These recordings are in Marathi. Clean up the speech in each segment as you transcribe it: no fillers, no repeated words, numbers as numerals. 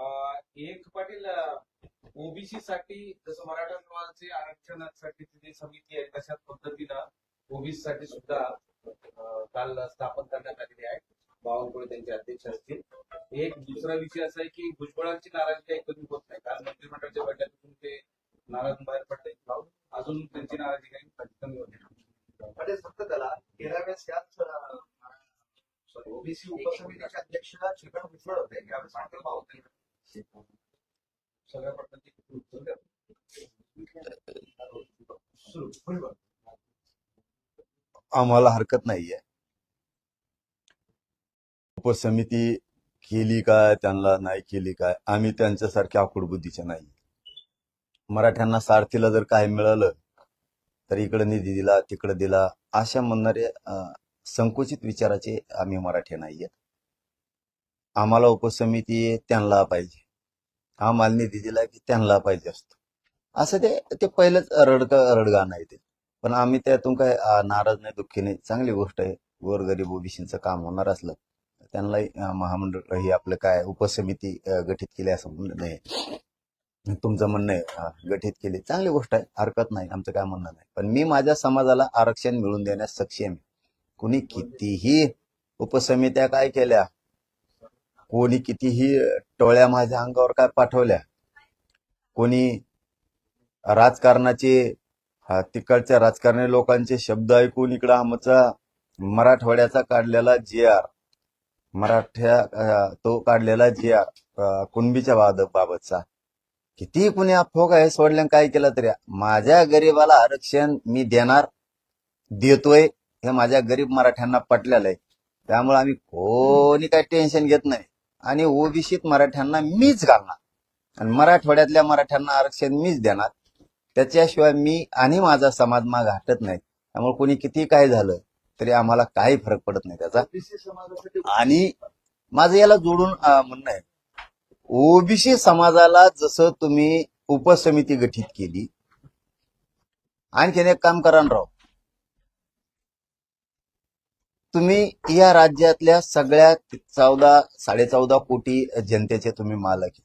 एक पाटील ओबीसी साठी जसं मराठा समाजाचे आरक्षणासाठी जी समिती आहे तशाच पद्धतीनं ओबीसी साठी सुद्धा काल स्थापन करण्यात आलेली आहे. बावनकुळे त्यांचे अध्यक्ष असतील. एक दुसरा विषय असा आहे की भुजबळांची नाराजी काही कमी होत नाही, कारण मंत्रिमंडळाच्या बैठकीतून ते नाराज बाहेर पडले. अजून त्यांची नाराजी काही कमी होत नाही. म्हणजे फक्त त्याला 13व्या ओबीसी उपसमितीचे अध्यक्ष छगन भुजबळ होते. यावेळेस मात्र बावनकुळे सगळ्या प्रकारची आम्हाला हरकत नाहीये. उपसमिती केली काय, त्यांना नाही केली काय, आम्ही त्यांच्यासारख्या आकुडबुद्धीचे नाही. मराठ्यांना सारथीला जर काय मिळालं तर इकडे निधी दिला तिकडे दिला अशा म्हणणारे संकुचित विचाराचे आम्ही मराठी नाहीये. आम्हाला उपसमिती त्यांना पाहिजे, आम्हाला निधी दिला की त्यांना पाहिजे असतो, असं ते पहिलंच रडगा नाही ते. पण आम्ही त्यातून काय नाराज नाही, दुःखी नाही. चांगली गोष्ट आहे. गोरगरीब ओबीसीचं काम होणार असलं त्यांनाही महामंडळ ही आपलं काय उपसमिती गठीत केली असं म्हणणं नाही. तुमचं म्हणणं आहे गठीत केली, चांगली गोष्ट आहे, हरकत नाही, आमचं काय म्हणणं नाही. पण मी माझ्या समाजाला आरक्षण मिळवून देण्यास सक्षम आहे. कुणी कितीही उपसमित्या काय केल्या, कोणी कितीही टोळ्या माझ्या अंगावर काय पाठवल्या, कोणी राजकारणाचे तिकडच्या राजकारणी लोकांचे शब्द ऐकून इकडं आमचा मराठवाड्याचा काढलेला JR, तो काढलेला JR कुणबीच्या बाबतचा किती कुणी अफोग आहे सोडल्या काय केलं तरी माझ्या गरीबाला आरक्षण मी देणार, देतोय, हे माझ्या गरीब मराठ्यांना पटलेलं आहे. त्यामुळे आम्ही कोणी काही टेन्शन घेत नाही. आणि ओबीसीत मराठ्यांना मीच घालणार आणि मराठवाड्यातल्या मराठ्यांना आरक्षण मीच देणार. त्याच्याशिवाय मी आणि माझा समाज माग हटत नाही. त्यामुळे कोणी किती काय झालं तरी आम्हाला काही फरक पडत नाही त्याचा. आणि माझं याला जोडून म्हणणं आहे, ओबीसी समाजाला जसं तुम्ही उपसमिती गठीत केली, आणखीन एक काम करा राव, तुम्ही या राज्यातल्या सगळ्या 14.5 कोटी जनतेचे तुम्ही मालक आहे.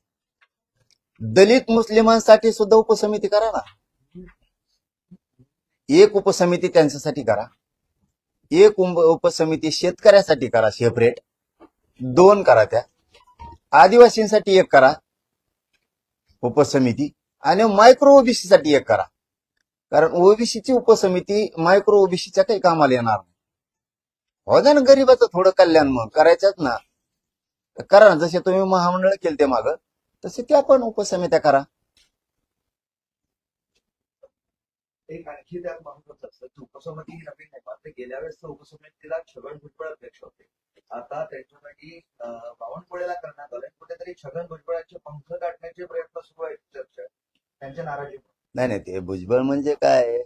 दलित मुस्लिमांसाठी सुद्धा उपसमिती करा ना. एक उपसमिती त्यांच्यासाठी करा, एक उपसमिती शेतकऱ्यासाठी करा सेपरेट, 2 करा. त्या आदिवासींसाठी 1 करा उपसमिती, आणि मायक्रो ओबीसी साठी 1 करा. कारण ओबीसीची उपसमिती मायक्रो ओबीसीच्या काही कामाला येणार नाही. हो ना, गरीबाचं थोडं कल्याण मग करायचंच ना, करा ना. जसे तुम्ही महामंडळ केले ते माग, तसे त्या पण उपसमित्या करा. एक आणखी त्यात महत्वाचं असतं की उपसमिती ही नवीन नाही. मात्र गेल्या वेळेस उपसमितीला छगन भुजबळ अध्यक्ष होते. आता त्यांच्या जागी बावनकुळेला करण्यात आलंय. कुठेतरी छगन भुजबळांचे पंख गाठण्याचे प्रयत्न सुरू आहेत. चर्चा त्यांच्या नाराजी नाही, ते भुजबळ म्हणजे काय,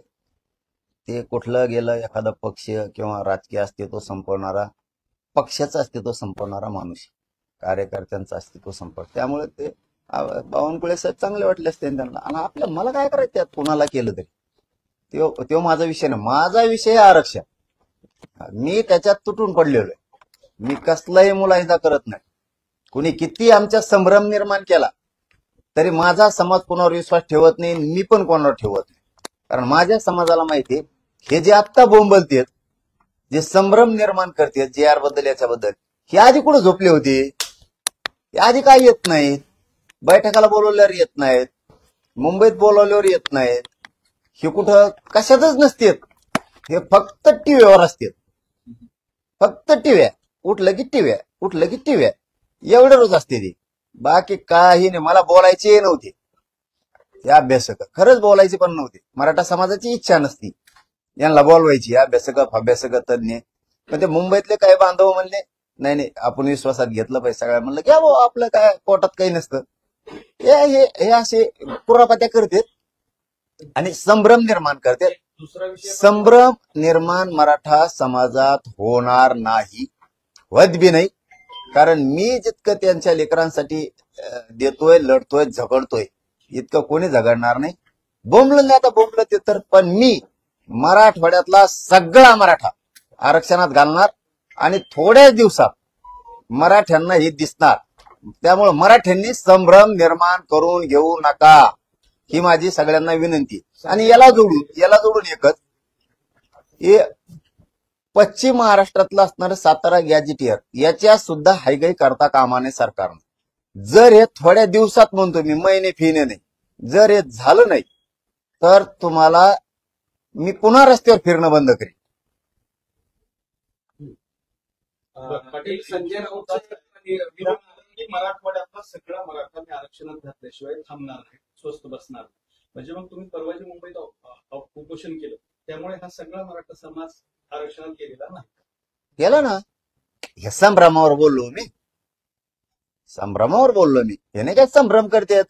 ते कुठलं गेलं एखादा पक्ष किंवा राजकीय अस्तित्व संपवणारा, पक्षाचं अस्तित्व संपवणारा माणूस, कार्यकर्त्यांचं अस्तित्व संपव. त्यामुळे ते बावनकुळे साहेब चांगले वाटले असते त्यांना. आणि मला काय करायचं त्यात, कोणाला केलं तरी तो माझा विषय नाही. माझा विषय आरक्षण. मी त्याच्यात तुटून पडलेलो आहे. मी कसलाही मुलाहिदा करत नाही. कुणी किती आमच्या संभ्रम निर्माण केला तरी माझा समाज कोणावर विश्वास ठेवत नाही, मी पण कोणावर ठेवत नाही. कारण माझ्या समाजाला माहिती आहे, हे जे आत्ता बोंबलतेत, जे संभ्रम निर्माण करतात JR बद्दल याच्याबद्दल, हे आधी कुठे झोपले होते, हे आधी काय येत नाहीत, बैठकाला बोलवल्यावर येत नाहीत, मुंबईत बोलवल्यावर येत नाहीत, हे कुठं कशातच नसतेत. हे फक्त टीव्हीवर असतात. फक्त टीव्या, उठलं की टीव्या, उठलं की टीव्या, एवढं रोज असते ती. बाकी काही नाही. मला बोलायचे नव्हते हे अभ्यासक, खरंच बोलायचे पण नव्हते. मराठा समाजाची इच्छा नसती यांना बोलवायची, अभ्यासक तज्ञ. पण ते मुंबईतले काही बांधव म्हणले नाही आपण विश्वासात घेतलं पाहिजे सगळ्या. म्हणलं घ्या भाऊ, आपलं काय पोटात काही नसतं. हे असे कुरापात्या करतात आणि संभ्रम निर्माण करतात. दुसरा विषय, संभ्रम निर्माण मराठा समाजात होणार नाही, होत बी नाही. कारण मी जितकं त्यांच्या लेकरांसाठी देतोय, लढतोय, झगडतोय, इतकं कोणी झगडणार नाही. बोंबलं नाही आता, बोंबलं ते तर. पण मी मराठवाड्यातला सगळा मराठा आरक्षणात घालणार आणि थोड्याच दिवसात मराठ्यांना हे दिसणार त्यामुळे मराठ्यांनी संभ्रम निर्माण करून घेऊ नका ही माझी सगळ्यांना विनंती. आणि याला जोडून एकच हे पश्चिम महाराष्ट्रातलं असणारं सातारा गॅजेटियर याच्या सुद्धा हायगाई करता कामा नये सरकारनं. जर हे थोड्या दिवसात म्हणतो मी, महिने फिने नाही, जर हे झालं नाही तर तुम्हाला मी पुन्हा रस्त्यावर फिरणं बंद करेन. पाटील संजय राऊत की मराठवाड्यातलं सगळं मराठ्यांनी आरक्षणात घातल्याशिवाय थांबणार नाही, स्वस्त बसणार नाही. म्हणजे मग तुम्ही परवाच्या मुंबईत उपोषण केलं, त्यामुळे हा सगळा मराठा समाज आरक्षणात गेलेला नाही. केलं ना, हे संभ्रमावर बोललो मी, संभ्रमावर बोललो मी. हे काय संभ्रम करतात,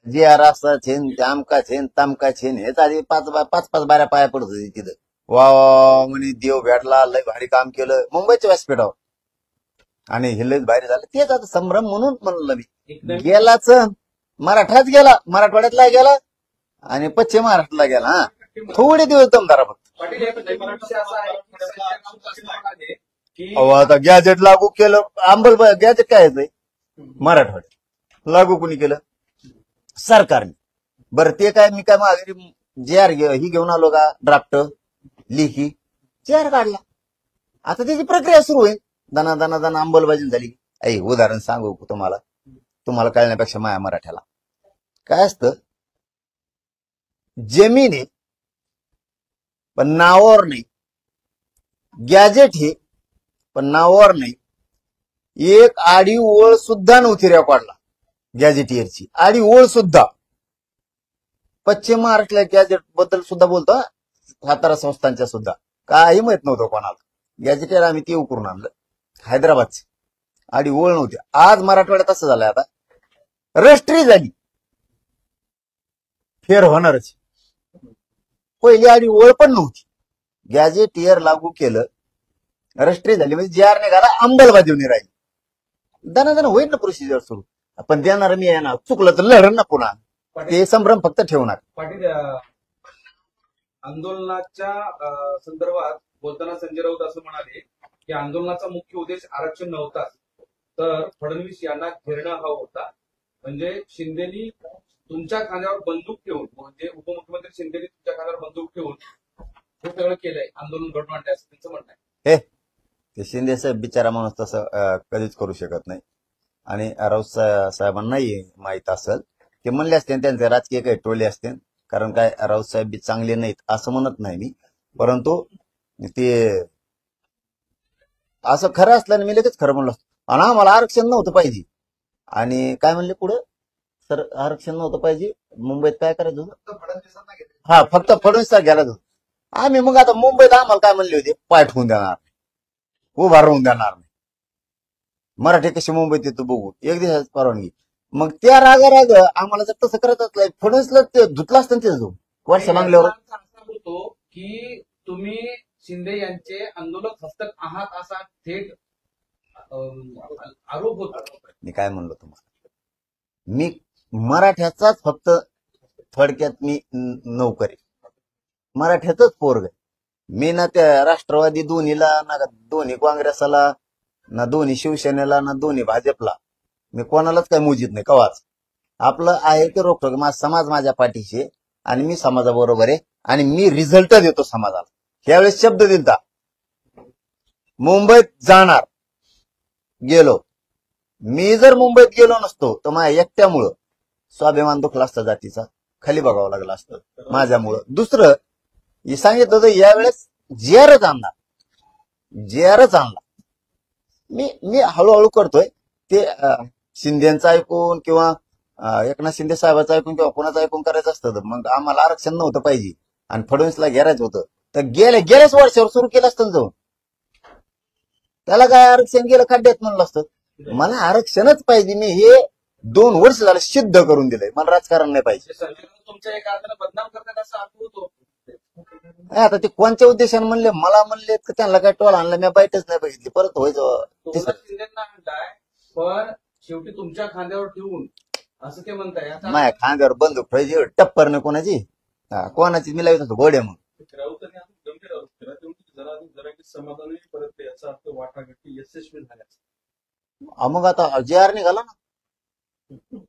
जे असा छेन आमका छेन तामका छेन हेच आधी पाच पाच बाऱ्या पाया पडत होती तिथं. वा म्हणे देव भेटला, लय भारी काम केलं मुंबईच्या व्यासपीठावर आणि हे लय भारी झालं. तेच आता संभ्रम म्हणून म्हणलं मी. गेलाच मराठाच गेला, मराठवाड्यातला गेला आणि पश्चिम महाराष्ट्राला गेला. हा थोडे दिवस दमदारा फक्त. पाटील एक नवीन विषय असा आहे की संजय राऊत असं म्हणाले की अहो आता गॅजेट लागू केलं, गॅजेट काय येतंय मराठवाड्यात लागू कोणी केलं? सरकारने. बरं ते काय मी काय माघारी जे ही घेऊन आलो का ड्राफ्ट लिखी जे काढला. आता त्याची प्रक्रिया सुरू होईल. दना दना दना अंमलबजावणी झाली. ऐ उदाहरण सांगू तुम्हाला कळण्यापेक्षा माया मराठ्याला काय असतं, जमीन आहे पण नावावर नाही, गॅजेट हे पण नावावर नाही. एक आडी ओळ सुद्धा नव्हती रेकॉर्डला गॅजेटियरची, आडी ओळ सुद्धा. पश्चिम महाराष्ट्राला गॅजेट बद्दल सुद्धा बोलतो, सातारा संस्थांच्या सुद्धा काही माहित नव्हतं कोणाला. गॅजेटियर आम्ही ते उकरून आणलं हैदराबादचे, आडी ओळ नव्हती. आज मराठवाड्यात असं झालंय, आता रजिस्ट्री झाली, फेर होणारच. पहिली आडी ओळ पण नव्हती, गॅजेटियर लागू केलं, रजिस्ट्री झाली म्हणजे जी आर निघाला, अंमलबजावणी राहिली. दना होईल ना प्रोसिजर सुरू. आपण देणार मी आहे ना, चुकलं तर लढण ना पुन्हा. ते संभ्रम फक्त ठेवणार. पाटील आंदोलनाच्या संदर्भात बोलताना संजय राऊत असं म्हणाले की आंदोलनाचा मुख्य उद्देश आरक्षण नव्हता, तर फडणवीस यांना घेरणं हा होता. म्हणजे शिंदेनी तुमच्या खांद्यावर बंदूक ठेवून, म्हणजे उपमुख्यमंत्री शिंदेनी तुमच्या खांद्यावर बंदूक ठेवून हे सगळं केलंय, आंदोलन घडवून आणलंय असं त्यांचं म्हणणं आहे. ते शिंदे साहेब बिचारा माणूस तसं कधीच करू शकत नाही. आणि राऊत साहेबांनाही माहित असेल, ते म्हणले असते त्यांचे राजकीय काही टोले असते. कारण काय राऊत साहेब बी चांगले नाहीत असं म्हणत नाही मी, परंतु ते असं खरं असल्याने मी लगेच खरं म्हणलो असतो. आणि आम्हाला आरक्षण नव्हतं पाहिजे. आणि काय म्हणले पुढे, सर आरक्षण नव्हतं पाहिजे, मुंबईत काय करायचं होतं? फक्त फडणवीसांना घेतलं. हा फक्त फडणवीस घ्यायला होतं. आम्ही मग आता मुंबईत आम्हाला काय म्हणले होते, पाय ठेवून देणार नाही, उभा राहून देणार नाही, मराठी कशी मुंबईत येतो बघू, एक दिवसाची परवानगी. मग त्या राग आम्हाला जर तसं करत असलं, फडणवीसला ते धुतलं असतं ना त्याचं वर्ष मागल्यावर. असा होतो की तुम्ही शिंदे यांचे आंदोलक हस्तक आहात असा थेट आरोप होता. मी काय म्हणलो तुम्हाला, मी मराठ्याचाच फक्त थोडक्यात मी नोकरी, मराठ्याचाच पोरग. मी ना त्या राष्ट्रवादी दोन्हीला, ना दोन्ही काँग्रेसला, ना दोन्ही शिवसेनेला, ना दोन्ही भाजपला मी कोणालाच काही मोजित नाही कवाच. आपलं आहे ते रोखतो. माझा समाज माझ्या पाठीशी आणि मी समाजाबरोबर आहे आणि मी रिझल्ट देतो समाजाला. यावेळेस शब्द दिलता, मुंबईत जाणार, गेलो. मी जर मुंबईत गेलो नसतो तर माझ्या एकट्यामुळं स्वाभिमान दुखला असता जातीचा, खाली बघावं लागलं असतं माझ्यामुळं. दुसरं हे सांगितलं होतं, यावेळेस जेआरच आणणार, जेआरच आणला. मी हळूहळू करतोय ते. शिंदेचं ऐकून किंवा एकनाथ शिंदे साहेबाचं ऐकून किंवा कोणाचं ऐकून करायचं असतं तर मग आम्हाला आरक्षण नव्हतं पाहिजे आणि फडणवीसला घेरायचं होतं तर गेल्याच वर्षावर सुरू केलं असतं ना जाऊन. त्याला काय आरक्षण गेलं खड्ड्यात म्हणलं असतं. मला आरक्षणच पाहिजे. मी हे 2 वर्ष झालं सिद्ध करून दिलंय. मला राजकारण नाही पाहिजे. संजय राऊत तुमच्या एका अर्थानं बदनाम करतात असा अर्थ होतो. आता ते कोणत्या उद्देशाने म्हणले, मला म्हणले तर त्यांना काय टोल आणला, मी बाईटच नाही बघितली. परत व्हायचं तुम्हाला शिंदेना आणलाय पण शेवटी तुमच्या खांद्यावर ठेवून असं ते म्हणताय. माझ्या खांद्यावर बंदूक ठेवायची, टप्पर कोणाची कोणाची मी लावत होतो गोड्या. मग राऊतांनी अजून गंभीर आरोप केला, जरा समाधानी परत याचा अर्थ वाटाघाटी यशस्वी झाल्याचा. मग आता जे आर निघाला ना,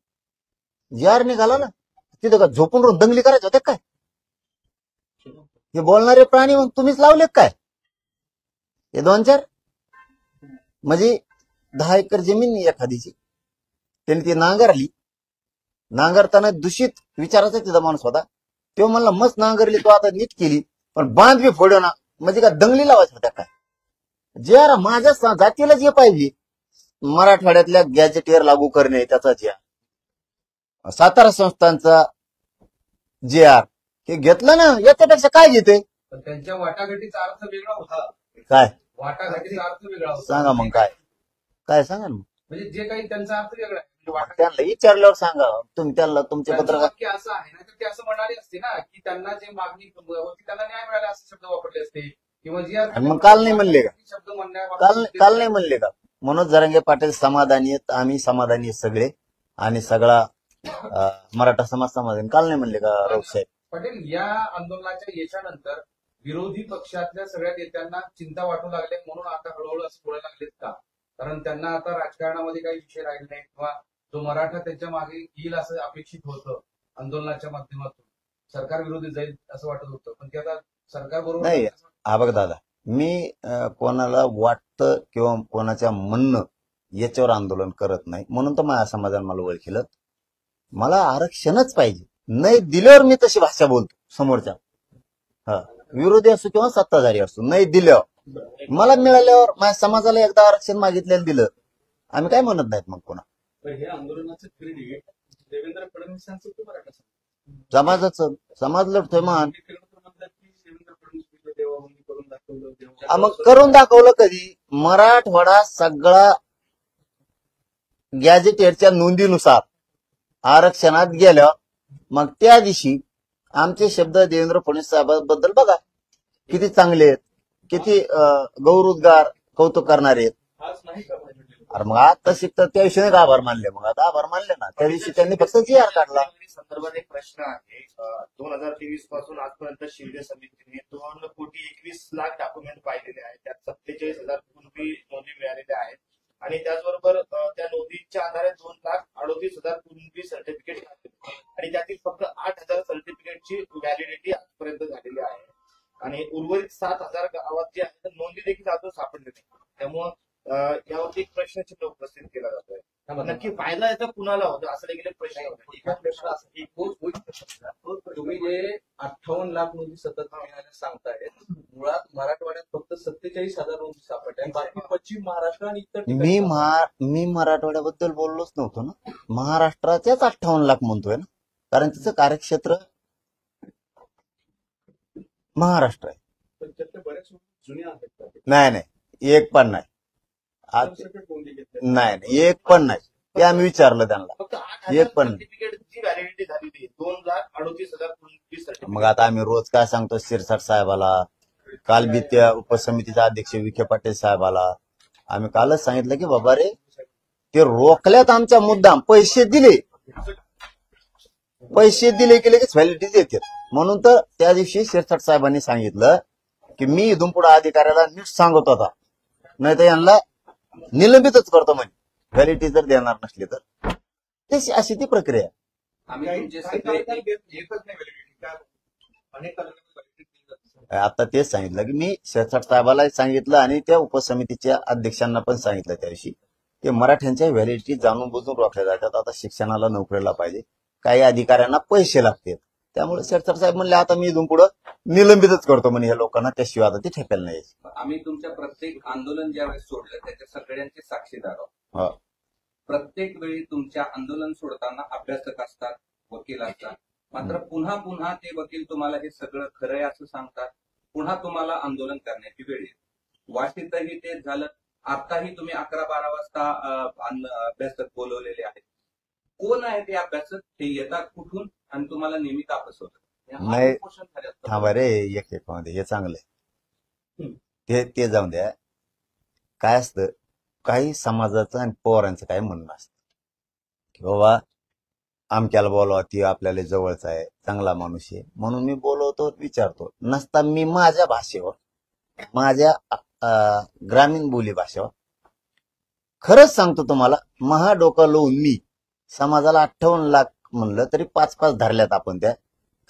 जे आर निघाला ना, तिथं का झोपून राहून दंगली करायच्या होत्या काय? हे बोलणारे प्राणी मग तुम्हीच लावलेत काय? हे 2-4 म्हणजे 10 एकर जमीन नाही एखादीची, त्यांनी ती नांगरली. नांगरताना दूषित विचाराचा तिचा माणूस होता. तो म्हणला मस्त नांगरली, तो आता नीट केली, पण बांध बी फोडो ना, म्हणजे का दंगली लावायच्या होत्या काय? जे आर माझ्या जातीला जे पाहिजे मराठवाड्यातल्या गॅजेटियर लागू करणे त्याचा जे आर, सातारा संस्थांचा जे आर हे घेतलं ना, याच्यापेक्षा काय घेते? पण त्यांच्या वाटाघाटीचा अर्थ वेगळा होता. काय वाटाघाटीचा अर्थ वेगळा होता. सांगा मग काय सांगा ना मग. म्हणजे जे काही त्यांचा अर्थ वेगळा आहे. म्हणजे वाटाघाटी त्यांना विचारल्यावर सांगा. तुम्ही त्यांना तुमचे त्यांचं पत्रकार वाक्य असं आहे ना, तर ते असं म्हणाले असते ना की त्यांना जे मागणी होती त्यांना न्याय मिळाला असे शब्द वापरले असते, किंवा जी आणि मग काल नाही म्हणले का? शब्द काल नाही म्हणले का? मनोज जरांगे पाटील समाधानी आहेत, आम्ही समाधानी आहेत सगळे, आणि सगळा मराठा समाज समाधानी. काल नाही म्हणले का राऊत साहेब? पटेल, या आंदोलनाच्या यशानंतर विरोधी पक्षातल्या सगळ्या नेत्यांना चिंता वाटू लागले, म्हणून आता हळूहळू असं बोलायला लागलेत का? कारण त्यांना आता राजकारणामध्ये काही विषय राहिले नाही, किंवा जो मराठा त्यांच्या मागे येईल असं अपेक्षित होतं आंदोलनाच्या माध्यमातून, सरकार विरोधी जाईल असं वाटत होतं, पण ते आता सरकार बरोबर नाही. हा बघ दादा, मी कोणाला वाटतं किंवा कोणाच्या म्हणणं याच्यावर आंदोलन करत नाही, म्हणून तर माझ्या समाजाने मला ओळखलं. मला आरक्षणच पाहिजे. नाही दिल्यावर मी तशी भाषा बोलतो समोरच्या, विरोधी असो किंवा सत्ताधारी असो. नाही दिल्यावर, मला मिळाल्यावर माझ्या समाजाला एकदा आरक्षण मागितलेलं दिलं, आम्ही काय म्हणत नाहीत मग पुन्हा. पण हे आंदोलनाचं क्रेडिट देवेंद्र फडणवीसांचं की मराठा समाजाचं, समाज लढतोय मान. म्हणतात की देवेंद्र फडणवीस देवाबंदी करून दाखवलं, मग करून दाखवलं कधी? मराठवाडा सगळा गॅजेटेडच्या नोंदीनुसार आरक्षणात गेल्या, मग त्या दिवशी आमचे शब्द देवेंद्र फडणवीस साहेबांबद्दल बघा किती चांगले आहेत, किती गौरवोद्गार कौतुक करणारे आहेत. आज नाही का पाहिजे? अरे मग आता शिकतात त्या दिवशी नाही का आभार मानले? मग आता आभार मानले ना, त्या दिवशी त्यांनी फक्त जी आर काढला. संदर्भात एक प्रश्न आहे. 2023 पासून आजपर्यंत शिंदे समितीने 2,21,00,000 डॉक्युमेंट पाहिलेले आहेत. त्यात 47,000 पूर्वी नोंदी मिळालेल्या आहेत, आणि त्याचबरोबर त्या नोंदींच्या आधारे 2,38,000 पूर्वी सर्टिफिकेट आणि त्यातील फक्त 8,000 सर्टिफिकेटची व्हॅलिडिटी आजपर्यंत झालेली आहे, आणि उर्वरित 7,000 गावात जे आहे नोंदी देखील अजून सापडले नाही. त्यामुळं यावरती एक प्रश्नचिन्ह उपस्थित केला जातोय. नक्की फायदा याचा कुणाला होतो असं देखील एक प्रश्न होता. एका प्रश्न असा की तुम्ही जे 58 लाख नोंदी सतत मिळाल्या सांगतायत, मुळात मराठवाड्यात फक्त 47,000 नोंदी सापडल्या, बाकी पश्चिम महाराष्ट्र आणि इतर ठिकाणी मी मराठवाड्याबद्दल बोललोच नव्हतो ना, महाराष्ट्राच्याच 58 लाख म्हणतोय ना, कारण तिचं कार्यक्षेत्र महाराष्ट्र आहे. पण त्यातले बरेच जुने आहेत का? नाही, एक पण नाही. सरसकट नोंदी घेतल्या. नाही, एक पण नाही. ते आम्ही विचारलं त्यांना. फक्त एक पण 8,000 सर्टिफिकेटची व्हॅलिडिटी झालेली आहे. 2,38,000 पूर्वी सर्टिफिकेट. मग आता आम्ही रोज काय सांगतो शिरसाट साहेबाला, काल बी त्या उपसमितीचा अध्यक्ष विखे पाटील साहेबाला आम्ही कालच सांगितलं की बाबा रे, ते रोखल्यात आमच्या मुद्दाम, पैसे दिले की लगेच व्हॅलिडिटी देतात. म्हणून तर त्या दिवशी शिरसाट साहेबांनी सांगितलं की मी इथून पुढे अधिकाऱ्याला नीट सांगत होता, नाही तर यांना निलंबितच करतो म्हणे, व्हॅलिडिटी जर देणार नसली तर. अशी ती प्रक्रिया. आम्ही तुमचे काही सगळे तालुक्यात घेतच नाही व्हॅलिडिटी. काय अनेक तालुक्यात व्हॅलिडिटी दिली जाते. आता तेच सांगितलं की मी शिरसाट साहेबाला सांगितलं, आणि त्या उपसमितीच्या अध्यक्षांना पण सांगितलं त्या दिवशी, की मराठ्यांच्या व्हॅलिडिटी जाणून बुजून रोखल्या जातात. आता शिक्षणाला नोकरीला पाहिजे, काही अधिकाऱ्यांना पैसे लागतात, त्यामुळे शिरसाट साहेब म्हणले आता मी इथून पुढे निलंबितच करतो म्हणे या लोकांना, त्याशिवाय आता ते ठेकायला नाही. आम्ही तुमच्या प्रत्येक आंदोलन ज्यावेळेस सोडलं त्याच्या सगळ्यांचे साक्षीदार हा. आहोत. प्रत्येक वेळी तुमच्या आंदोलन सोडताना अभ्यासक असतात, वकील असतात, मात्र पुन्हा पुन्हा ते वकील तुम्हाला हे सगळं खरं आहे असं सांगतात, पुन्हा तुम्हाला आंदोलन करण्याची वेळ येते. वाशीतही तेच झालं. आताही तुम्ही 11-12 वाजता अभ्यासक बोलवलेले आहेत. कोण आहे ते अभ्यासक? ते येतात कुठून आणि तुम्हाला नेहमी का फसवतात? नाही, थांबा रे, एक मध्ये हे चांगलंय, ते जाऊन द्या. काय असतं, काही समाजाचं आणि पवारांचं काय म्हणणं असतं की बाबा आमक्याला बोलवा, ती आपल्याला जवळचा आहे, चांगला माणूस आहे, म्हणून मी बोलवतो, विचारतो. नसता मी माझ्या भाषेवर, माझ्या ग्रामीण बोली भाषेवर खरंच सांगतो तुम्हाला, महाडोका लावून मी समाजाला 58 लाख म्हणलं तरी 5-5 धरल्यात आपण त्या,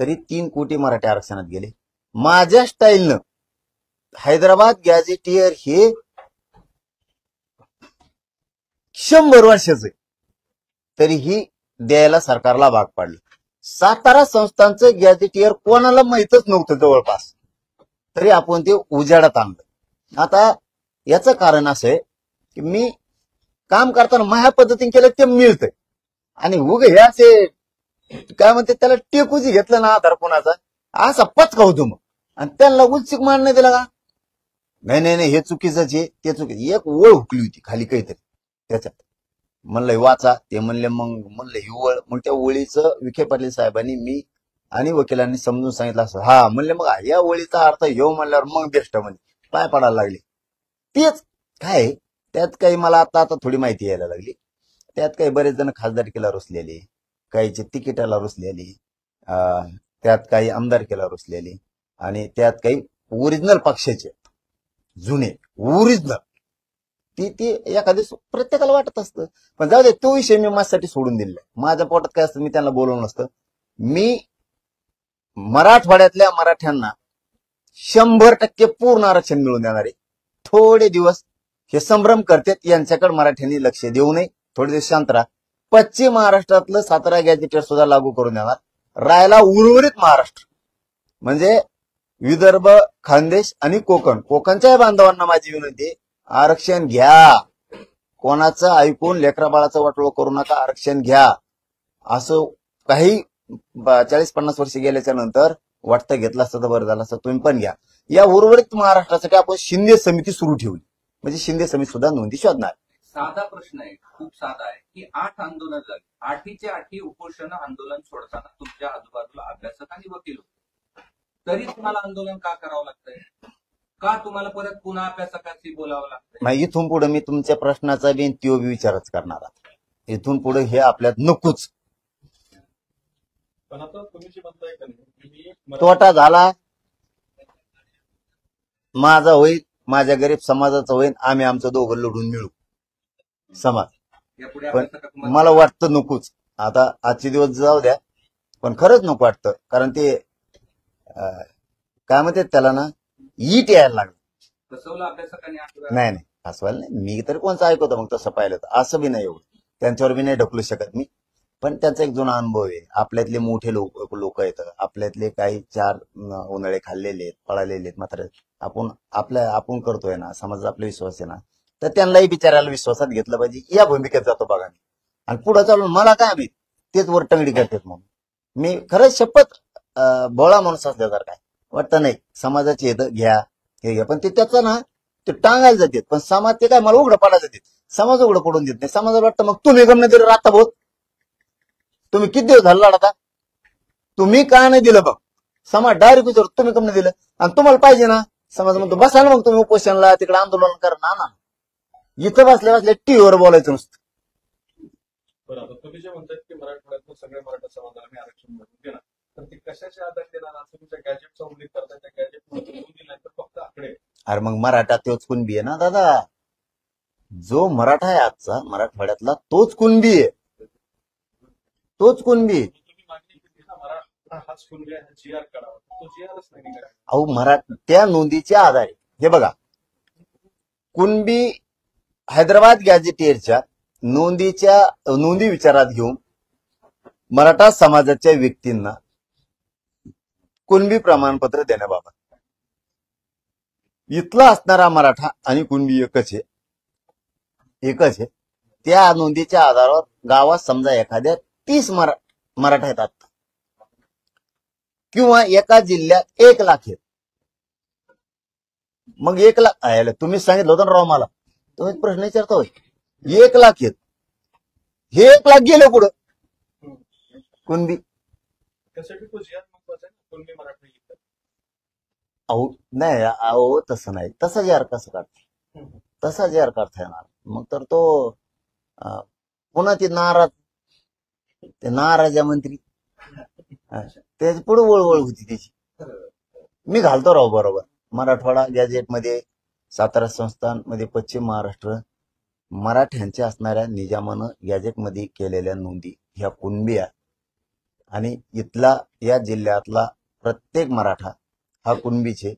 तरी 3 कोटी मराठी आरक्षणात गेले. माझ्या स्टाईलनं हैदराबाद गॅझेटियर हे 100 वर्षाचं तरीही द्यायला सरकारला भाग पाडलं. सातारा संस्थांचं गॅझेटियर कोणाला माहीतच नव्हतं जवळपास, तरी आपण ते उजाडात आणलं. आता याचं कारण असं आहे की मी काम करताना माझ्या पद्धतीने केलं ते मिळतंय, आणि उग हे असे काय म्हणते त्याला टेकूजी घेतलं ना आधार कोणाचा असा पचका होतो मग, आणि त्यांना उलचिक मान नाही दिला का, नाही नाही नाही हे चुकीचंच आहे ते चुकीचं. एक ओळ हुकली होती खाली काहीतरी त्याच्यात, म्हणलं वाचा, ते म्हणले मग म्हणलं ही ओळ, मग त्या ओळीचं विखे पाटील साहेबांनी मी आणि वकिलांनी समजून सांगितलं असं, हा म्हणले मग या ओळीचा अर्थ ह्यो म्हणल्यावर मग बेस्ट म्हणजे पाय पडायला लागले. तेच काय त्यात काही मला आता थोडी माहिती यायला लागली. त्यात काही बरेच जण खासदारकीला रुसलेले, काहीचे तिकिटाला रुसलेली, त्यात काही आमदारकीला रुसलेली, आणि त्यात काही ओरिजिनल पक्षाचे जुने ओरिजिनल ती एखादी प्रत्येकाला वाटत असतं. पण जाऊ दे, तो विषय मी माझ्यासाठी सोडून दिलेला. माझ्या पोटात काय असतं मी त्यांना बोलवलं नसतं. मी मराठवाड्यातल्या मराठ्यांना 100% पूर्ण आरक्षण मिळवून देणार आहे. थोडे दिवस हे संभ्रम करतात, यांच्याकडे मराठ्यांनी लक्ष देऊ नये, थोडे दिवस शांत राहा. पश्चिम महाराष्ट्रातलं सातारा गॅझेटियर सुद्धा लागू करून देणार. राहायला उर्वरित महाराष्ट्र म्हणजे विदर्भ, खानदेश आणि कोकणच्या बांधवांना माझी विनंती आहे, आरक्षण घ्या. कोणाचं ऐकून लेकरा बाळाचं वाटोळं करू नका, आरक्षण घ्या. असं काही 40-50 वर्ष गेल्याच्या नंतर वाटतं घेतलं असतं तर बरं झालं असतं, तुम्ही पण घ्या. या उर्वरित महाराष्ट्रासाठी आपण शिंदे समिती सुरू ठेवली, म्हणजे शिंदे समिती सुद्धा नोंदी शोधणार. साधा प्रश्न आहे, खूप साधा आहे, की 8 आंदोलन झाली, 8चे 8 उपोषण आंदोलन सोडताना तुमच्या आजूबाजूला अभ्यासक आणि वकील होते, तरी तुम्हाला आंदोलन का करावं लागतंय? का तुम्हाला परत पुन्हा अभ्यासकाशी बोलावं लागतंय? इथून पुढे मी तुमच्या प्रश्नाचा बी त्यो बी विचारच करणार. इथून पुढे हे आपल्यात नकोच. पण आता तुम्ही जे म्हणताय का नाही, तोटा झाला माझा होईल, माझ्या गरीब समाजाचा होईल, आम्ही आमचं दोघं लढून मिळू समाज. यापुढे पण अभ्यासकात मला वाटतं नकोच. आता आजचे दिवस जाऊ द्या, पण खरंच नको वाटतं. कारण ते काय म्हणतात त्याला ना, ईट यायला लागलं. फसवलं अभ्यासकांनी आठवड्यात. नाही नाही हसवायला नाही, मी तरी कोणचं ऐकवतो मग तसं पाहिलं तर, असं बी नाही एवढं त्यांच्यावर बी नाही ढकलू शकत मी. पण त्यांचा एक जुना अनुभव आहे. आपल्यातले मोठे लोक आहेत, आपल्यातले काही 4 उन्हाळे खाल्लेले आहेत, पळालेले आहेत, मात्र आपण करतोय ना, समाजाचा आपला विश्वास आहे ना, तर त्यांनाही बिचारायला विश्वासात घेतलं पाहिजे. या भूमिकेत जातो बघा मी, आणि पुढे चालून मला काय माहित तेच वरटंगडी करतात म्हणून. मी खरंच शपथ बोळा माणूस असल्यासारखा काय वाटतं, नाही समाजाचे येतं घ्या हे घ्या, पण ते त्याचं ना ते टांगायला जातात. पण समाज ते काय मला उघडं पडायला जातात, समाज उघडं पडून देत नाही. समाजाला वाटतं मग तुम्ही गमने दिलं राहता भाऊ, तुम्ही किती दिवस झाला लढता, तुम्ही का नाही दिलं बघ. समाज डायरेक्ट विचार तुम्ही कमी दिलं, आणि तुम्हाला पाहिजे ना, समाज म्हणतो बसा ना मग तुम्ही उपोषणला, तिकडे आंदोलन करा ना. इथं बसल्या बसल्या टीव्हीवर बोलायचं नुसतं. बरं, आता तुम्ही जे म्हणतात की मराठवाड्यातून सगळे मराठा समाजाला मी आरक्षण मिळवून देणार, तर ते कशाच्या आधार देणार? असं तुमच्या गॅजेटचा उल्लेख करताय, त्या गॅजेटमध्ये नोंदी नाही तर फक्त आकडे. अरे मग मराठा तोच कुणबी आहे ना दादा. जो मराठा आहे आजचा मराठवाड्यातला तोच कुणबी आहे, तोच कुणबी. तुम्ही मागणी केली ना, मराठा हाच कुणबी आहे, GR काढावा, तो GRच नाही निघाला. अहो त्या नोंदीच्या आधारे हे बघा, कुणबी हैदराबाद गॅझेटियरच्या नोंदी विचारात घेऊन मराठा समाजाच्या व्यक्तींना कुणबी प्रमाणपत्र देण्याबाबत इथला असणारा मराठा आणि कुणबी एकच आहे. त्या नोंदीच्या आधारावर गावात समजा एखाद्या 30 मराठा आहेत आता, किंवा एका जिल्ह्यात 1 लाख आहेत, मग 1 लाख आहे. तुम्ही सांगितलं होतं ना राव मला, तुम्ही प्रश्न विचारता होय, 1 लाख आहेत, हे 1 लाख गेले पुढं कुणबी. त्यासाठी तो GR महत्वाचा आहे ना, कुणबी मराठा येतात. अहो नाही, अहो तसं नाही, तसा जार कसं काढता, तसा जार काढता येणार. मग तर तो पुन्हा ते नाराजा मंत्री त्याची पुढे वळवळ होती त्याची. मी घालतो राव बरोबर, मराठवाडा गॅझेटमध्ये, सातारा संस्थान मध्ये, पश्चिम महाराष्ट्र, मराठ्यांच्या असणाऱ्या निजामानं गॅजेटमध्ये केलेल्या नोंदी ह्या कुणबी आहे आणि इथला या जिल्ह्यातला प्रत्येक मराठा हा कुणबीचे,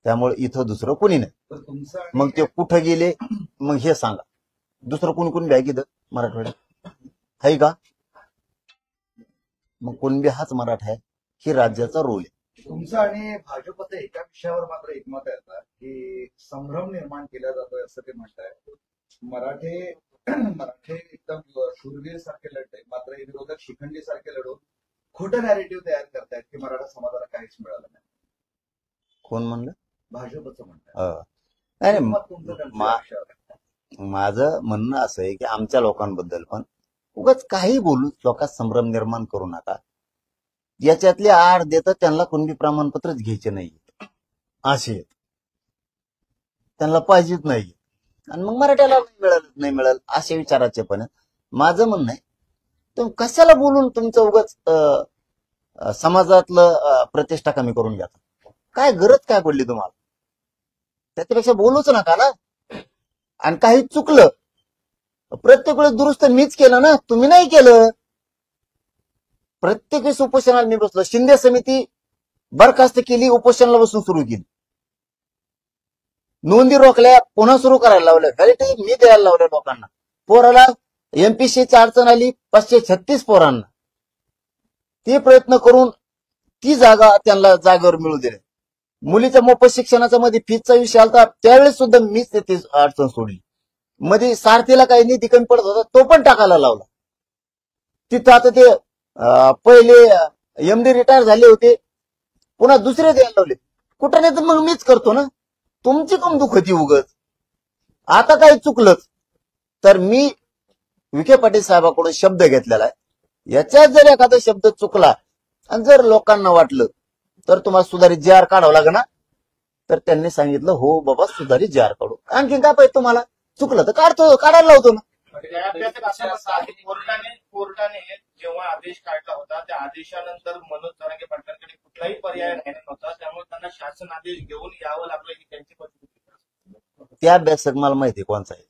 त्यामुळे इथं दुसरं कोणी नाही. पण तुमचं मग ते कुठं गेले मग हे सांगा, दुसरं कोणी कुणबी आहे की इथं मराठवाड्यात आहे का? मग कुणबी हाच मराठा आहे, ही राज्याचा रोल आहे. तुमचं आणि भाजपचं एका विषयावर मात्र एकमत आहे आता, की संभ्रम निर्माण केला जातोय असं ते म्हणताय. मराठे एकदम शूरवीर सारखे लढते, मात्र हे विरोधक शिखंडी सारखे लढून खोटं नॅरेटिव्ह तयार करतायत की मराठा समाजाला काहीच मिळालं नाही. कोण म्हणलं? भाजपचं म्हणताय. नाही मत तुमचं त्यांचं मा- या विषयावर. माझं म्हणणं असं आहे की आमच्या लोकांबद्दल पण उगाच काही बोलू, लोकात संभ्रम निर्माण करू नका. याच्यातले आड देतं त्यांना कुणबी प्रमाणपत्रच घ्यायचे नाही असे आहेत. त्यांना पाहिजेच नाही आणि मग मराठ्याला नाही मिळालं असे विचाराचे पण आहेत. माझं म्हणणं आहे तुम्ही कशाला बोलून तुमचं उगाच समाजातलं प्रतिष्ठा कमी करून घ्या. काय गरज काय पडली तुम्हाला? त्याच्यापेक्षा बोलूच नका ना. आणि काही चुकलं प्रत्येक वेळेस दुरुस्त मीच केलं ना, तुम्ही नाही केलं. प्रत्येक वेळेस उपोषणाला मी बसलो. शिंदे समिती बरखास्त केली, उपोषणाला बसून सुरू केली. नोंदी रोखल्या, पुन्हा सुरू करायला लावल्या. व्हॅलिडिटी मी द्यायला लावल्या लोकांना. पोराला एमपीसीची अडचण आली 536 पोरांना. ते प्रयत्न करून ती जागा त्यांना जागेवर मिळू दिल्या. मुलीच्या मोफत शिक्षणाचा मध्ये फीजचा विषय आला, त्यावेळेस सुद्धा मीच ते अडचण सोडली. मध्ये सारथीला काही निधी कमी पडत होता, तो पण टाकायला लावला. तिथं आता ते पहिले एमडी रिटायर झाले होते, पुन्हा दुसरे द्यायला लावले. कुठं नाही तर मग मीच करतो ना. तुमची कम दुखती उगत. आता काही चुकलंच तर मी विखे पाटील साहेबांकडून शब्द घेतलेला आहे. याच्यात जर एखादा शब्द चुकला आणि जर लोकांना वाटलं तर तुम्हाला सुधारित जी आर काढावं लागेल ना, तर त्यांनी सांगितलं हो बाबा सुधारित जी आर काढू. आणखी काय पाहिजे तुम्हाला? चुकलं तर काढायला लावतो ना. त्यात असं म्हणतात की कोर्टाने जेव्हा आदेश काढला होता त्या आदेशानंतर मनोज जरांगे पाटलांकडे कुठलाही पर्याय राहिला नव्हता, त्यामुळे त्यांना शासन आदेश घेऊन यावं लागलं ही त्यांची परिस्थिती. त्या अभ्यासक मला माहिती आहे कोणचा आहे,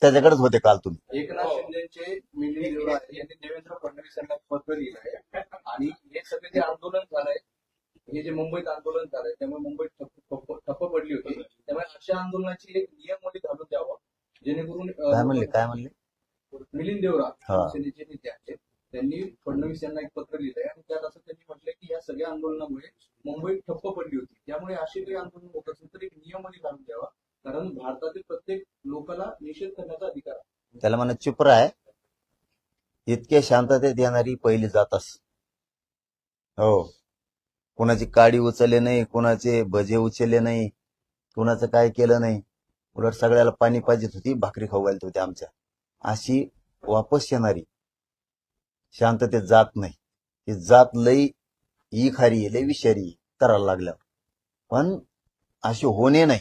त्याच्याकडेच होते काल तुम्ही. एकनाथ शिंदेचे मिलिंद देवरा यांनी देवेंद्र फडणवीस यांना पत्र लिहिलं आहे आणि हे सगळे जे आंदोलन झालंय, हे जे मुंबईत आंदोलन झालंय त्यामुळे मुंबईत ठप्प पडली होती. त्यामुळे अशा आंदोलनाची एक नियमवली घालून द्यावा, जेणेकरून काय म्हणले मिलिंद देवरा हा. सेनेचे नेते आहेत, त्यांनी फडणवीस यांना एक पत्र लिहिलंय आणि त्यात असं त्यांनी म्हटलंय की या सगळ्या आंदोलनामुळे मुंबईत ठप्प पडली होती. त्यामुळे असे काही आंदोलन होत असेल तर एक नियमवली घालून द्यावा, कारण भारतातील प्रत्येक लोकांना निषेध करण्याचा अधिकार आहे. त्याला म्हणा चुप राह, इतके शांततेत येणारी पहिली जातास. हो, कुणाची काडी उचलले नाही, कुणाचे भजे उचलले नाही, कुणाचं काय केलं नाही. उलट सगळ्याला पाणी पाहिजे होती, भाकरी खाऊ घालत होती आमच्या. अशी वापस येणारी शांततेत जात नाही. ही जात लई ही खारी लई विषारी करायला लागल्यावर. पण अशी होणे नाही,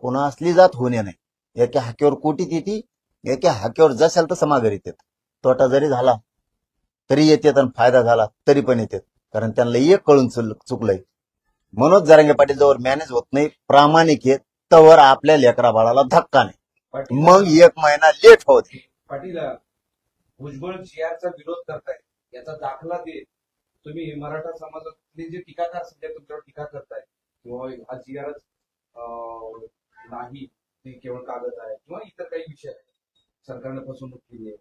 पुन्हा असली जात होणे नाही. एका हाक्यावर कोटीत येते, एका हाक्यावर जशाल तसं माघार येतात. तोटा जरी झाला तरी येतात आणि फायदा झाला तरी पण येतात, कारण त्यांना एक कळून चुकलंय. मनोज जरांगे पाटील जवळ मॅनेज होत नाही, प्रामाणिक आहेत तवर आपल्या लेकरा बाळाला धक्का नाही, पाटील मग 1 महिना लेट होते. पाटील भुजबळ जीआरचा विरोध करताय, याचा दाखला देत तुम्ही मराठा समाजातले जे टीकाकार सध्या तुमच्यावर टीका करताय किंवा हा जीआरच नाही, ते केवळ कागद आहे किंवा इतर काही विषय आहेत, सरकारने फसवणूक केली आहे,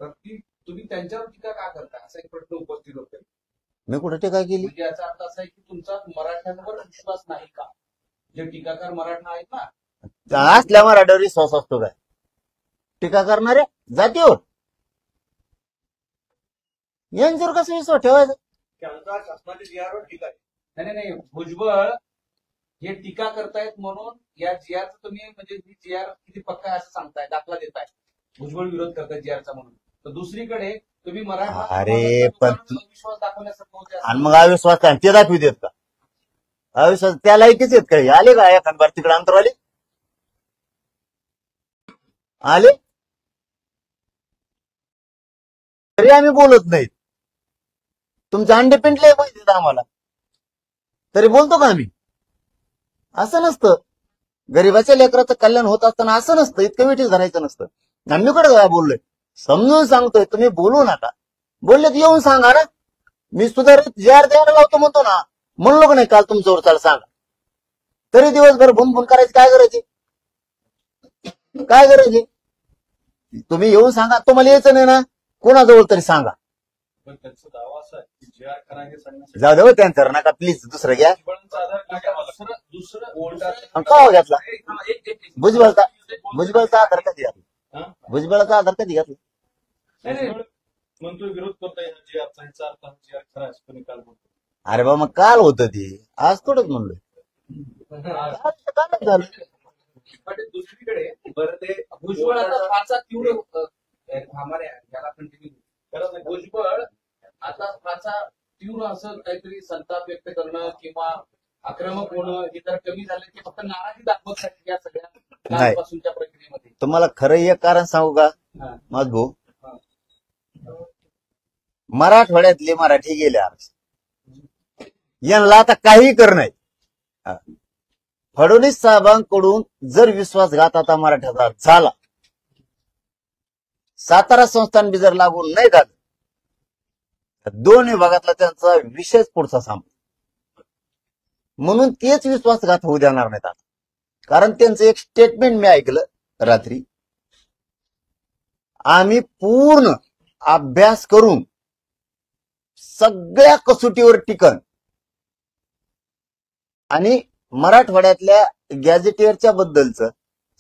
तर ती तुम्ही त्यांच्यावर टीका का करताय असा एक प्रश्न उपस्थित होतोय. मी कुठे टीका केली? म्हणजे याचा अर्थ असा आहे की तुमचा मराठ्यांवर विश्वास नाही का? जे टीकाकार मराठा आहेत ना, असल्या मराठ्यावर विश्वास असतो काय? टीका करणाऱ्या जातीवर यांच्यावर कसा विश्वास ठेवायचा? त्यांचा शासनाच्या जीआरवर ठीक आहे. नाही, भुजबळ हे टीका करतायत म्हणून या जीआरचं तुम्ही म्हणजे ही जीआर किती पक्का आहे असं सांगताय, दाखला देताय. भुजबळ विरोध करताय जीआरचा म्हणून, तर दुसरीकडे तुम्ही मराठा अरे, पण विश्वास दाखवण्यासाठी होते आणि मग अविश्वास काय ते दाखवू देत का? अविश्वास त्या लायकीच आहेत का? आले का एखाद बार तिकडे अंतरवाले आले तरी आम्ही बोलत नाहीत. तुमचे अंडे पिंटले माहिती आम्हाला तरी बोलतो का आम्ही? असं नसतं. गरीबाच्या लेकराचं कल्याण होत असताना असं नसतं, इतकं वेठीस धरायचं नसतं. आम्ही कडे काय बोललोय, समजून सांगतोय, तुम्ही बोलू नका. बोलले तर येऊन सांगा ना, मी सुधारित जार द्यायला लावतो म्हणतो ना, म्हणलो का नाही काल तुमच्यावर चाल सांगा. तरी दिवसभर भुनभुन करायची काय गरज आहे? काय गरज आहे? तुम्ही येऊन सांगा. तुम्हाला यायचं नाही ना, कोणाजवळ तरी सांगा. पण त्यांचा दावा असा आहे की जे आर करा हे सांगण्यासाठी जाऊ दे त्यांचं नका प्लीज, दुसरं घ्या. भुजबळांचा आधार का घ्यावा लागतो? आणि का घेतला भुजबळचा आधार कधी घातला? हा? भुजबळाचा आधार कधी घातला? भुजबळ म्हणतोय विरोध करतोय ह्या जी आरचा, ह्याचा अर्थ हा जी आर खरा आहे असं कोणी काल म्हणतो. अरे बा, मग काल होतं ते, आज थोडंच म्हणलोय. कालच झालं. पण दुसरीकडे बरं ते भुजबळ आता फारसा तीव्र याला कंटिन्यू खरंच आहे. भुजबळ आता फारसा तीव्र असं काहीतरी संताप व्यक्त करणं किंवा आक्रमक होणं हे तर कमी झालं की फक्त नाराजी दाखवण्यासाठी या सगळ्या कालपासूनच्या प्रक्रियेमध्ये. तुम्हाला खरं एक कारण सांगू का हा. माझ भाऊ, मराठवाड्यातले मराठी गेले आरक्षण, यांना आता काही करणं नाही. फडणवीस साहेबांकडून जर विश्वासघात आता मराठ्याचा झाला, सातारा संस्थान बी जर लागून नाही झालं, तर दोन विभागातला त्यांचा विषयच पुढचा सांगतो. म्हणून तेच विश्वासघात होऊ देणार नाहीत आता. कारण त्यांचं एक स्टेटमेंट मी ऐकलं रात्री, आम्ही पूर्ण अभ्यास करून सगळ्या कसोटीवर टिकन आणि मराठवाड्यातल्या गॅजेटियरच्या बद्दलचं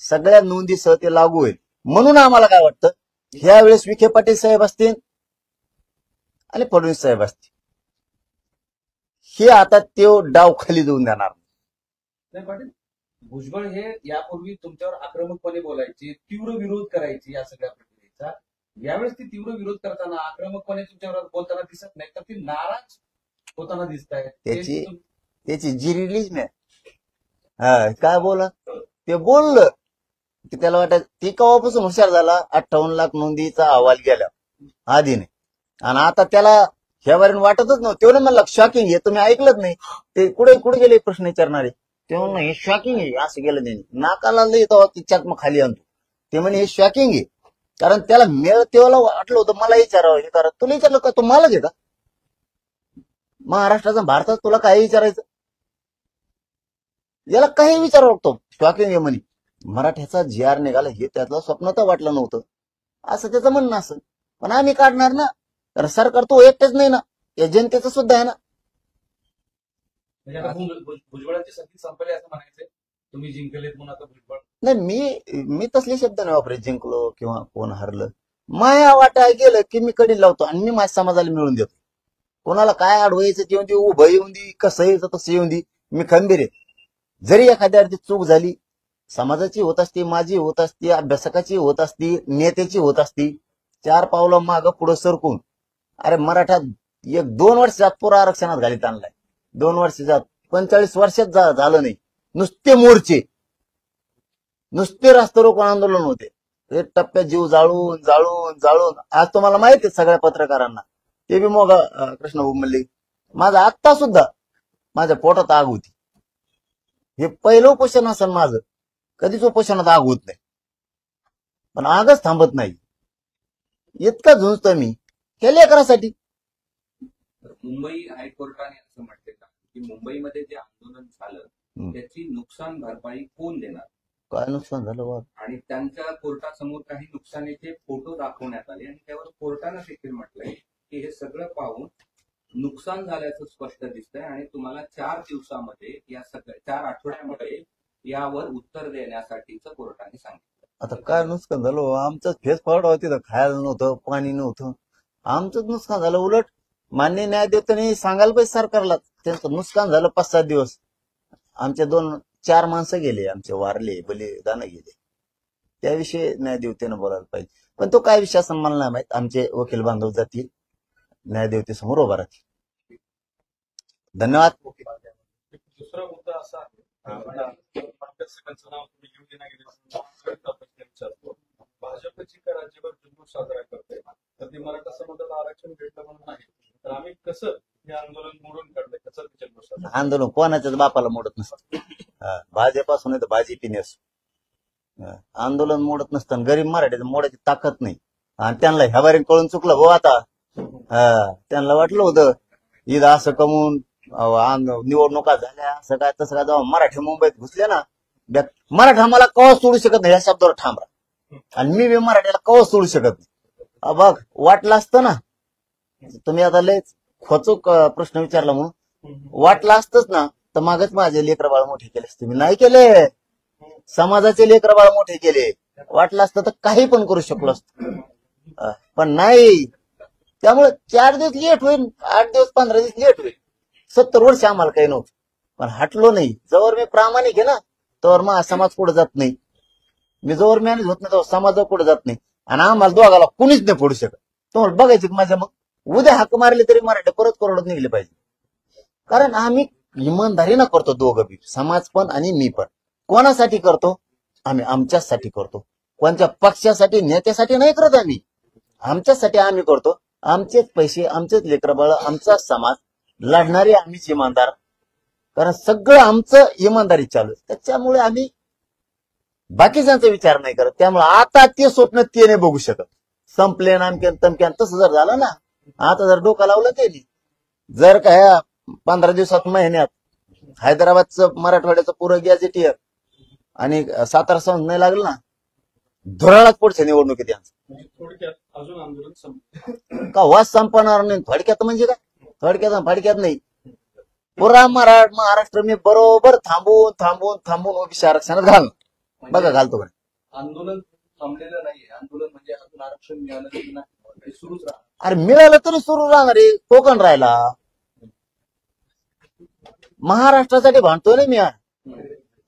सगळ्या नोंदीसह ते लागू होईल. म्हणून आम्हाला काय वाटतं, ह्या वेळेस विखे पाटील साहेब असतील आणि फडणवीस साहेब असतील, हे आता ते डाव खाली देऊन देणार. नाही पाटील, भुजबळ हे यापूर्वी तुमच्यावर आक्रमकपणे बोलायचे, तीव्र विरोध करायचे या सगळ्या प्रक्रियेचा. यावेळेस ती तीव्र विरोध करताना आक्रमकपणे तुमच्यावर बोलताना दिसत नाही, तर ती नाराज होताना दिसत आहेत. त्याची जी रिलीज नाही, काय बोला ते बोललं की त्याला वाटत ती केव्हापासून हुशार झाला, 58 लाख नोंदीचा अहवाल गेला आधी नाही, आणि आता त्याला ह्यावरून वाटतच नव्हतं. तेवढं म्हणलं शॉकिंग आहे, तुम्ही ऐकलंच नाही. ते कुठे गेले प्रश्न विचारणारे, ते म्हणून हे शॉकिंग आहे, असं गेलं त्यांनी नाकाला येतो तिच्यात मग खाली आणतो. ते म्हणे हे शॉकिंग आहे, कारण त्याला मेळ तेव्हा वाटलं होतं मला विचारावं, हे करा. तुला विचारलं का, तू मला घे का महाराष्ट्राचा, भारतात तुला काही विचारायचं, याला काही विचारावं लागतो. शॉकिंग आहे म्हणे, मराठ्याचा जी आर निघाला हे त्यातलं स्वप्न तर वाटलं नव्हतं, असं त्याचं म्हणणं असं. पण आम्ही काढणार ना, तर सरकार तो एकटेच नाही ना, या जनतेचं सुद्धा आहे ना. म्हणजे आता भुजबळांची संधी संपली असं म्हणायचंय, तुम्ही जिंकलेत म्हणून आता भुजबळ. नाही, मी तसले शब्द नाही वापरे, जिंकलो किंवा कोण हरलं. माया वाटा गेलं की मी कडी लावतो आणि मी माझ्या समाजाला मिळून देतो. कोणाला काय अडवायचं ते येऊन दे, उभं येऊन दे, कसं यायचं तसं येऊन दे, मी खंबीर आहे. जरी एखाद्यावरती चूक झाली, समाजाची होत असती, माझी होत असती, अभ्यासकाची होत असती, नेत्याची होत असती, 4 पावलं मागं पुढं सरकून, अरे मराठा 1-2 वर्षात पुरा आरक्षणात घालीत आणलाय. 2 वर्षात 45 वर्षात झालं नाही. नुसते मोर्चे, नुसते रास्ता रोको आंदोलन होते, ते टप्प्यात जीव जाळून जाळून जाळून. आज तुम्हाला माहिती आहे सगळ्या पत्रकारांना, ते बी मोगा कृष्णभाऊ मल्लिक, माझा आत्ता सुद्धा माझ्या पोटात आग होती. हे पहिलं उपोषण असेल माझं, कधीच उपोषणात आग होत नाही, पण आगच थांबत नाही. इतका झुंजतो मी हे लेकरासाठी. मुंबई हायकोर्टाने असं म्हटले का की मुंबईमध्ये जे आंदोलन झालं त्याची नुकसान भरपाई कोण देणार? काय नुकसान झालं बा? आणि त्यांच्या कोर्टासमोर काही नुकसानीचे फोटो दाखवण्यात आले आणि त्यावर कोर्टानं देखील म्हटलंय की हे सगळं पाहून नुकसान झाल्याचं स्पष्ट दिसतंय आणि तुम्हाला 4 दिवसामध्ये या सगळ्या 4 आठवड्यामध्ये यावर उत्तर देण्यासाठीचं कोर्टाने सांगितलं. आता काय नुकसान झालं? आमचं फेस फॉरवर्ड होती तर खायला नव्हतं, पाणी नव्हतं, आमचंच नुकसान झालं. उलट मान्य न्यायाधीशांनी सांगायला पाहिजे सरकारला, त्यांचं नुकसान झालं 5-7 दिवस. आमचे 2-4 माणसं गेले, आमचे वारले, बलिदान गेले, त्याविषयी न्यायदेवतेनं बोलायला पाहिजे. पण तो काय विषय असं मला नाही माहित. आमचे वकील बांधव जातील, न्यायदेवतेसमोर उभा राहतील. धन्यवाद. दुसरा मुद्दा असा आहे, अभ्यासकांचं नाव तुम्ही घेऊन देण्या विचारतो, भाजपची का राज्यभर जुलूस साजरा करते, तर ती मराठा समाजाला आरक्षण भेटलं म्हणून नाही, तर आम्ही कसं हे आंदोलन मोडून काढलंय, कसं जल्लोष? आंदोलन कोणाच्याच बापाला मोडत नसतं. भाजपासून नाही तर भाजी नेस आंदोलन मोडत नसताना गरीब मराठीचं मोडायची ताकद नाही. आणि त्यांना ह्या बारीक कळून चुकलं हो आता. त्यांना वाटलं होतं इथं असं कमवून निवडणुका झाल्या असं काय तसं काय जेव्हा मराठी मुंबईत घुसले ना, मराठा मला कवच सोडू शकत नाही या शब्दावर ठाम राहा. आणि मी बी मराठीला कवच सोडू शकत नाही. बघ वाटलं असतं ना, तुम्ही आता लय खोचूक प्रश्न विचारला म्हणून वाटलं असतंच ना तर मागच माझे लेकर बाळ मोठे केले असते. मी नाही केले, समाजाचे लेकर बाळ मोठे केले. वाटलं असतं तर काही पण करू शकलो असतो, पण नाही. त्यामुळे 4 दिवस लेट होईल, 8 दिवस 15 दिवस लेट होईल. 70 वर्ष आम्हाला काही नव्हतं, पण हटलो नाही. जवळ मी प्रामाणिक आहे ना तोवर मग समाज पुढे जात नाही. मी जोवर मॅनेज होत नाही तेव्हा समाज पुढे जात नाही. आणि आम्हाला दोघाला कुणीच नाही फोडू शकत. तुम्हाला बघायची माझ्या मग उद्या हाक मारले तरी मराठी परत करोडत निघले पाहिजे. कारण आम्ही इमानदारीनं करतो दोघं बी, समाज पण आणि मी पण. कोणासाठी करतो? आम्ही आमच्यासाठी करतो. कोणत्या पक्षासाठी नेत्यासाठी नाही करत आम्ही. आमच्यासाठी आम्ही करतो. आमचेच पैसे, आमचेच लेकरं बाळ, आमचा समाज लढणारे आम्हीच इमानदार. कारण सगळं आमचं इमानदारी चालू आहे. त्याच्यामुळे आम्ही बाकीच्यांचा विचार नाही करत. त्यामुळे आता ते स्वप्न ते नाही बघू शकत. संपले नामक्यान तमक्यान तसं जर झालं ना, आता जर डोकं लावलं त्यांनी, जर काय 15 दिवसात महिन्यात हैदराबादचं मराठवाड्याचं पुरं गॅजेटियर आणि सातारा संघ नाही लागलं ना, धुराळाच पुढच्या निवडणुकीत यांचं म्हणजे थोडक्यात अजून आंदोलन संपलं का वास संपणार नाही. थोडक्यात म्हणजे काय, थोडक्यात फाडक्यात नाही. पुरा महाराष्ट्र मी बरोबर थांबून थांबून थांबून ओबीसी आरक्षणात घालणं. बघा घालतो का. आंदोलन थांबलेलं नाहीये. आंदोलन म्हणजे अजून आरक्षण मिळालं तरी नाही, ते सुरूच राहणार. अरे मिळालं तरी सुरू राहणार आहे. कोकण राहिला, महाराष्ट्रासाठी भांडतोय ना मी.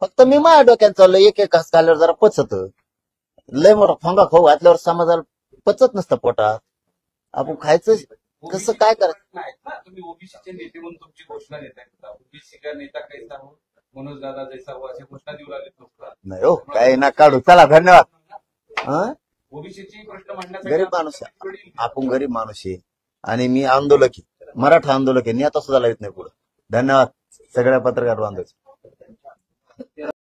फक्त मी माझ्या डोक्यात चाललं एक एक घास खाल्ल्यावर जरा पचत. लय मोठा फोंगा खाऊ घातल्यावर समाजाला पचत नसतं पोटात. आपण खायचं कसं काय करायचं. आहेत ना, तुम्ही ओबीसीचे नेते म्हणून तुमची घोषणा देताय. ओबीसी का नेता कैसा हो, मनोज दादा जैसा हो, अशा घोषणा देऊ लागले लोक. नाही हो, काही ना काढू. चला धन्यवाद. हा, ओबीसीची प्रश्न मांडण्यासाठी गरीब माणूस आहे. आपण गरीब माणूस आहे आणि मी आंदोलक आहे, मराठा आंदोलक आहे. नेता सुद्धा लावत नाही पुढे. धन्यवाद सगळ्या पत्रकार बांधवांचे.